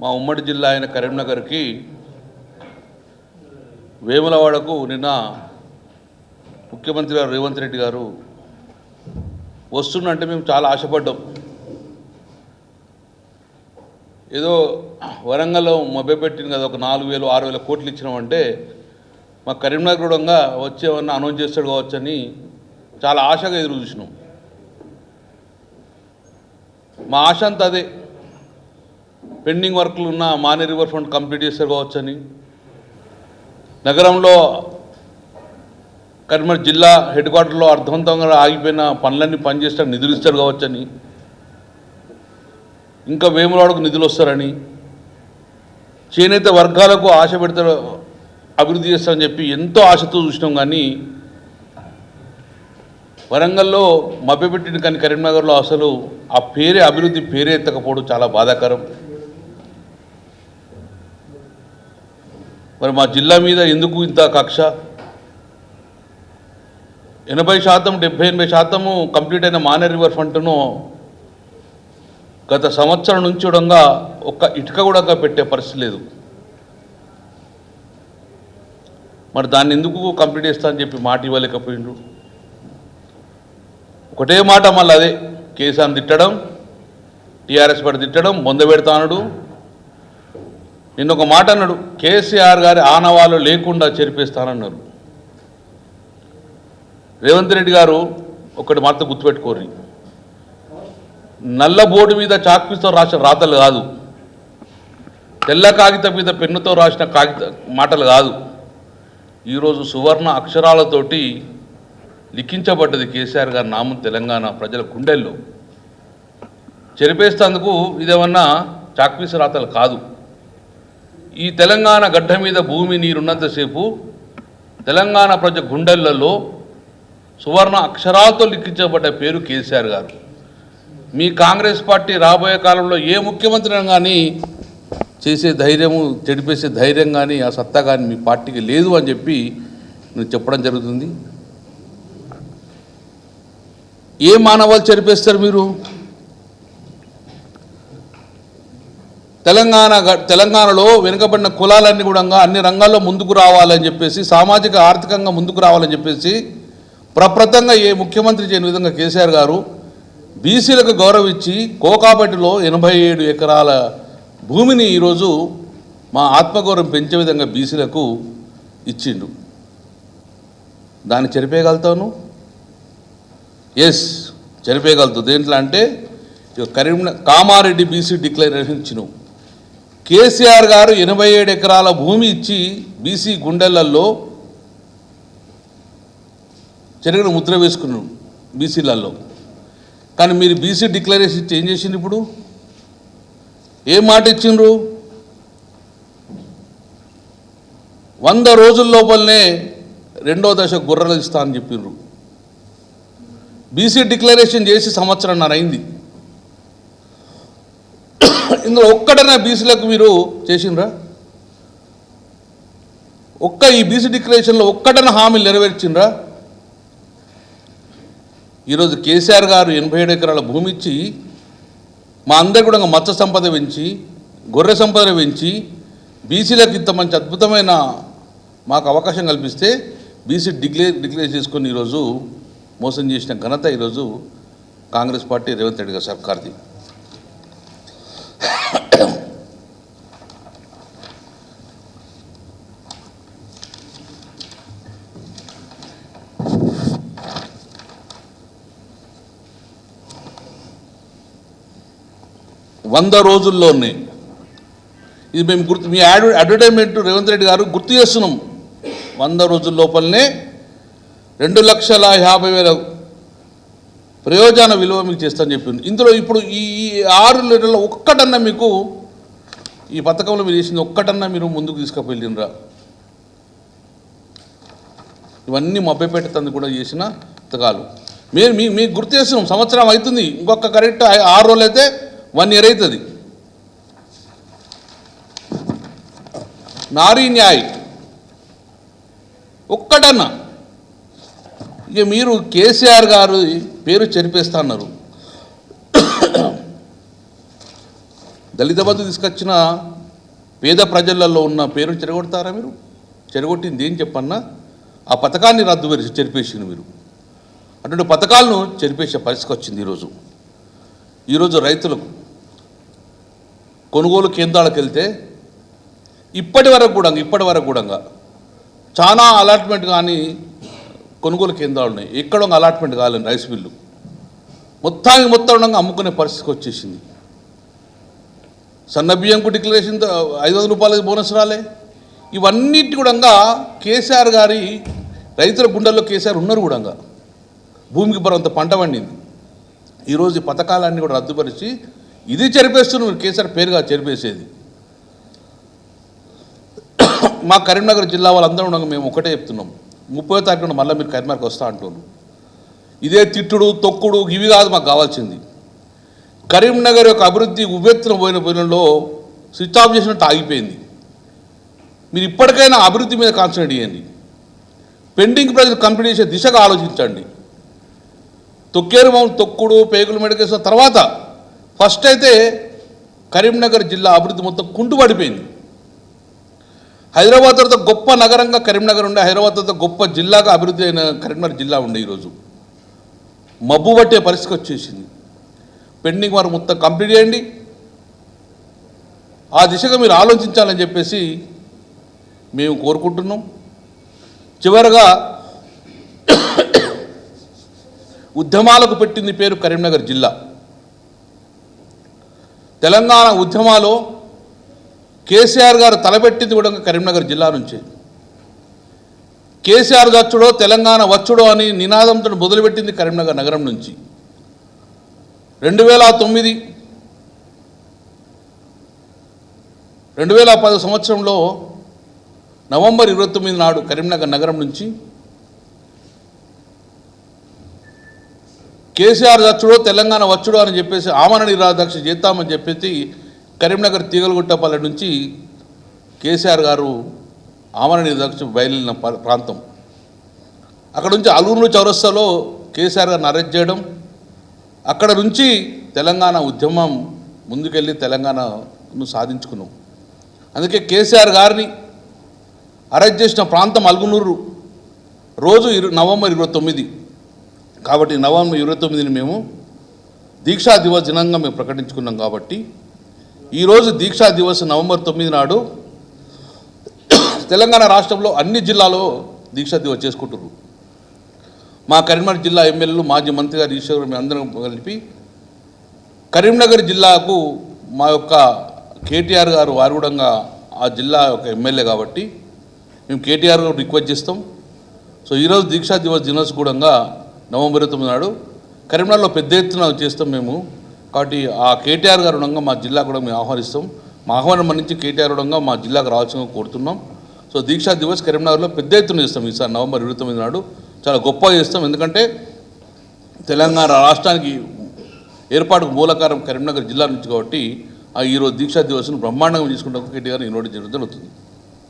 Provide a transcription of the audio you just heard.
మా ఉమ్మడి జిల్లా అయిన కరీంనగర్కి వేములవాడకు నిన్న ముఖ్యమంత్రి గారు రేవంత్ రెడ్డి గారు వస్తున్నంటే మేము చాలా ఆశపడ్డాం. ఏదో వరంగల్లో మొబ్బెట్టింది కదా, ఒక 4,000-6,000 కోట్లు ఇచ్చినామంటే మా కరీంనగర్ కూడా వచ్చేవన్నా అనౌన్స్ చేస్తాడు కావచ్చని చాలా ఆశగా ఎదురు చూసినాం. మా ఆశ అంతా అదే, పెండింగ్ వర్క్లు ఉన్న మానే రివర్ ఫ్రంట్ కంప్లీట్ చేస్తారు కావచ్చని, నగరంలో కరీంనగర్ జిల్లా హెడ్ క్వార్టర్లో అర్థవంతంగా ఆగిపోయిన పనులన్నీ పనిచేస్తే నిధులు ఇస్తారు కావచ్చని, ఇంకా వేములవాడకు నిధులు వస్తారని, చేనేత వర్గాలకు ఆశ పెడతారు, అభివృద్ధి చేస్తారని చెప్పి ఎంతో ఆశతో చూసినాం. కానీ వరంగల్లో మభ్యపెట్టిన కానీ కరీంనగర్లో అసలు ఆ పేరే అభివృద్ధి పేరే ఎత్తకపోవడం చాలా బాధాకరం. మరి మా జిల్లా మీద ఎందుకు ఇంత కక్ష? 80%, 70-80% కంప్లీట్ అయిన మానే రివర్ ఫ్రంట్ను గత సంవత్సరం నుంచి కూడా ఒక్క ఇటుక కూడా పెట్టే పరిస్థితి లేదు. మరి దాన్ని ఎందుకు కంప్లీట్ చేస్తా అని చెప్పి మాట ఇవ్వలేకపోయిండ్రు. ఒకటే మాట, మళ్ళీ అదే కేసీఆర్ని తిట్టడం, టీఆర్ఎస్ పడి తిట్టడం, బొందబెడతానడు. నిన్న ఒక మాట అన్నాడు, కేసీఆర్ గారి ఆనవాళ్ళు లేకుండా చెరిపేస్తానన్నారు. రేవంత్ రెడ్డి గారు ఒకటి మాట గుర్తుపెట్టుకోర్రి, నల్ల బోర్డు మీద చాక్పీస్తో రాసిన రాతలు కాదు, తెల్ల కాగితం మీద పెన్నుతో రాసిన మాటలు కాదు, ఈరోజు సువర్ణ అక్షరాలతోటి లిఖించబడ్డది కేసీఆర్ గారి నామం తెలంగాణ ప్రజల గుండెల్లో. చెరిపేస్తేందుకు ఇదేమన్నా చాక్పీస్ రాతలు కాదు. ఈ తెలంగాణ గడ్డ మీద భూమి నీరున్నంతసేపు తెలంగాణ ప్రజల గుండెలలో సువర్ణ అక్షరాలతో లిఖించబడ్డ పేరు కేసీఆర్ గారు. మీ కాంగ్రెస్ పార్టీ రాబోయే కాలంలో ఏ ముఖ్యమంత్రిని కానీ చేసే ధైర్యము, చెడిపేసే ధైర్యం కానీ ఆ సత్తా కానీ మీ పార్టీకి లేదు అని చెప్పి నేను చెప్పడం జరుగుతుంది. ఏ మానవాళ్ళు చెరిపేస్తారు మీరు? తెలంగాణలో వెనుకబడిన కులాలన్నీ కూడా అన్ని రంగాల్లో ముందుకు రావాలని చెప్పేసి, సామాజిక ఆర్థికంగా ముందుకు రావాలని చెప్పేసి ప్రప్రథంగా ఏ ముఖ్యమంత్రి చేయని విధంగా కేసీఆర్ గారు బీసీలకు గౌరవించి కోకాపేటలో 87 ఎకరాల భూమిని ఈరోజు మా ఆత్మగౌరవం పెంచే విధంగా బీసీలకు ఇచ్చిండు. దాన్ని చెరిపేయగలుగుతాను? ఎస్, చెరిపేయగలుగుతుంది. దేంట్లో అంటే కామారెడ్డి బీసీ డిక్లరేషన్ ఇచ్చినాం. కేసీఆర్ గారు 87 ఎకరాల భూమి ఇచ్చి బీసీ గుండెలల్లో చెరిగిన ముద్ర వేసుకున్నాం బీసీలలో. కానీ మీరు బీసీ డిక్లరేషన్ చేంజ్ చేసిండ్రు. ఇప్పుడు ఏం మాట ఇచ్చిండ్రు? 100 రోజుల లోపలనే 2వ దశ గుర్రలు ఇస్తా అని చెప్పిండ్రు. బీసీ డిక్లరేషన్ చేసి సంవత్సరంన్నర అయింది. ఇందులో ఒక్కటైనా బీసీలకు మీరు చేసిండ్రా? ఈ బీసీ డిక్లరేషన్లో ఒక్కటైనా హామీలు నెరవేర్చిండ్రా? ఈరోజు కేసీఆర్ గారు 87 ఎకరాల భూమి ఇచ్చి మా అందరు కూడా మత్స్య సంపద పెంచి, గొర్రె సంపద పెంచి, బీసీలకు ఇంత మంచి అద్భుతమైన మాకు అవకాశం కల్పిస్తే బీసీ డిక్లేర్ చేసుకొని ఈరోజు మోసం చేసిన ఘనత ఈరోజు కాంగ్రెస్ పార్టీ రేవంత్ రెడ్డి గారి సర్కార్ది. వంద రోజుల్లోనే ఇది మేము మీ అడ్వర్టైజ్మెంట్ రేవంత్ రెడ్డి గారు గుర్తు చేస్తున్నాం. 100 రోజుల లోపలనే 2,50,000 ప్రయోజన విలువ మీకు చేస్తానని చెప్పింది. ఇందులో ఇప్పుడు ఈ 6 నెలల్లో ఒక్కటన్నా మీకు ఈ పథకంలో మీరు చేసింది ఒక్కటన్నా మీరు ముందుకు తీసుకుపోయిండ్రా? ఇవన్నీ మభ్యపెట్టేందుకు కూడా చేసిన పథకాలు మీకు గుర్తు చేస్తున్నాం. సంవత్సరం అవుతుంది, ఇంకొక కరెక్ట్ 6 రోజులు అయితే 1 year అవుతుంది. నారీ న్యాయ్ ఒక్కటన్నా ఇక మీరు కేసీఆర్ గారు పేరు చెరిపేస్తా అన్నారు. దళిత బంధు తీసుకొచ్చిన పేద ప్రజలలో ఉన్న పేరును చెరగొడతారా మీరు? చెరగొట్టింది ఏం చెప్పన్నా? ఆ పథకాన్ని చెరిపేసింది మీరు. అటువంటి పథకాలను చెరిపేసే పరిస్థితి వచ్చింది. ఈరోజు రైతులకు కొనుగోలు కేంద్రాలకు వెళ్తే ఇప్పటి వరకు కూడా చాలా అలాట్మెంట్ కానీ కొనుగోలు కేంద్రాలు ఉన్నాయి. ఎక్కడో అలాట్మెంట్ కాలేదు. రైస్ మిల్లు మొత్తం అమ్ముకునే పరిస్థితికి వచ్చేసింది. సన్న బియ్యంకు డిక్లరేషన్ 500 రూపాయల బోనస్ రాలే. ఇవన్నిటి కూడా కేసీఆర్ గారి రైతుల గుండెల్లో కేసీఆర్ ఉన్నారు కూడా. భూమికి బరంత పంట పండింది. ఈరోజు ఈ పథకాలన్నీ కూడా రద్దుపరిచి ఇది చెరిపేస్తున్నారు. కేసీఆర్ పేరుగా చెరిపేసేది. మా కరీంనగర్ జిల్లా వాళ్ళందరూ ఉండగా మేము ఒకటే చెప్తున్నాం, 30వ తారీఖున మళ్ళీ మీరు కరీంనగర్కి వస్తా అంటున్నారు. ఇదే తిట్టుడు తొక్కుడు ఇవి కాదు మాకు కావాల్సింది. కరీంనగర్ యొక్క అభివృద్ధి ఉవ్వెత్తున పోయినలో స్విచ్ ఆఫ్ చేసినట్టు ఆగిపోయింది. మీరు ఇప్పటికైనా అభివృద్ధి మీద కాన్సన్ట్రేట్ చేయండి. పెండింగ్ ప్రాజెక్ట్ కంప్లీట్ చేసే దిశగా ఆలోచించండి. తొక్కుడు పేగులు మెడకేసిన తర్వాత ఫస్ట్ అయితే కరీంనగర్ జిల్లా అభివృద్ధి మొత్తం కుంటుపడిపోయింది. హైదరాబాద్ తర్వాత గొప్ప నగరంగా కరీంనగర్ ఉండే, హైదరాబాద్ తర్వాత గొప్ప జిల్లాగా అభివృద్ధి అయిన కరీంనగర్ జిల్లా ఉండే ఈరోజు మబ్బు పట్టే పరిస్థితి వచ్చేసింది. పెండింగ్ వారు మొత్తం కంప్లీట్ చేయండి. ఆ దిశగా మీరు ఆలోచించాలని చెప్పేసి మేము కోరుకుంటున్నాం. చివరగా ఉద్యమాలకు పెట్టింది పేరు కరీంనగర్ జిల్లా. తెలంగాణ ఉద్యమాలో కేసీఆర్ గారు తలపెట్టింది కూడా కరీంనగర్ జిల్లా నుంచే. కేసీఆర్ వచ్చుడో తెలంగాణ వచ్చుడో అని నినాదంతో మొదలుపెట్టింది కరీంనగర్ నగరం నుంచి. 2010 సంవత్సరంలో నవంబర్ 29 నాడు కరీంనగర్ నగరం నుంచి కేసీఆర్ వచ్చుడో తెలంగాణ వచ్చుడో అని చెప్పేసి ఆమరణ నిరాదీక్ష చేద్దామని చెప్పేసి కరీంనగర్ తీగలగుట్టపల్లి నుంచి కేసీఆర్ గారు ఆమరణ నిరాదీక్ష బయలుదేరిన ప్రాంతం. అక్కడ నుంచి అలూరు చౌరస్తాలో కేసీఆర్ గారిని అరెస్ట్ చేయడం, అక్కడ నుంచి తెలంగాణ ఉద్యమం ముందుకెళ్ళి తెలంగాణను సాధించుకున్నాం. అందుకే కేసీఆర్ గారిని అరెస్ట్ చేసిన ప్రాంతం అల్గునూరు. రోజు నవంబర్ 29. కాబట్టి నవంబర్ 29ని మేము దీక్షా దివస్ దినంగా మేము ప్రకటించుకున్నాం. కాబట్టి ఈరోజు దీక్షా దివస్ నవంబర్ 9 నాడు తెలంగాణ రాష్ట్రంలో అన్ని జిల్లాలో దీక్షా దివస్ చేసుకుంటున్నారు. మా కరీంనగర్ జిల్లా ఎమ్మెల్యేలు మాజీ మంత్రి గారు ఈశ్వర్ మేము అందరం కలిపి కరీంనగర్ జిల్లాకు మా యొక్క కేటీఆర్ గారు వారు కూడా ఆ జిల్లా యొక్క ఎమ్మెల్యే కాబట్టి మేము కేటీఆర్ గారు రిక్వెస్ట్ చేస్తాం. సో ఈరోజు దీక్షా దివస్ దినోత్సవం కూడా నవంబర్ 9 నాడు కరీంనగర్లో పెద్ద ఎత్తున చేస్తాం మేము. కాబట్టి ఆ కేటీఆర్ గారు ఉండగా మా జిల్లా కూడా మేము ఆహ్వానిస్తాం. మా ఆహ్వానం మన్నించి కేటీఆర్ ఉండగా మా జిల్లాకు రావాల్సిందిగా కోరుతున్నాం. సో దీక్షా దివస్ కరీంనగర్లో పెద్ద ఎత్తున చేస్తాం. ఈసారి నవంబర్ 29 నాడు చాలా గొప్పగా చేస్తాం. ఎందుకంటే తెలంగాణ రాష్ట్రానికి ఏర్పాటుకు మూలకారం కరీంనగర్ జిల్లా నుంచి కాబట్టి ఈరోజు దీక్షా దివస్ను బ్రహ్మాండంగా తీసుకుంటాం. కేటీఆర్ ఈరోజు జరుగుతుంది.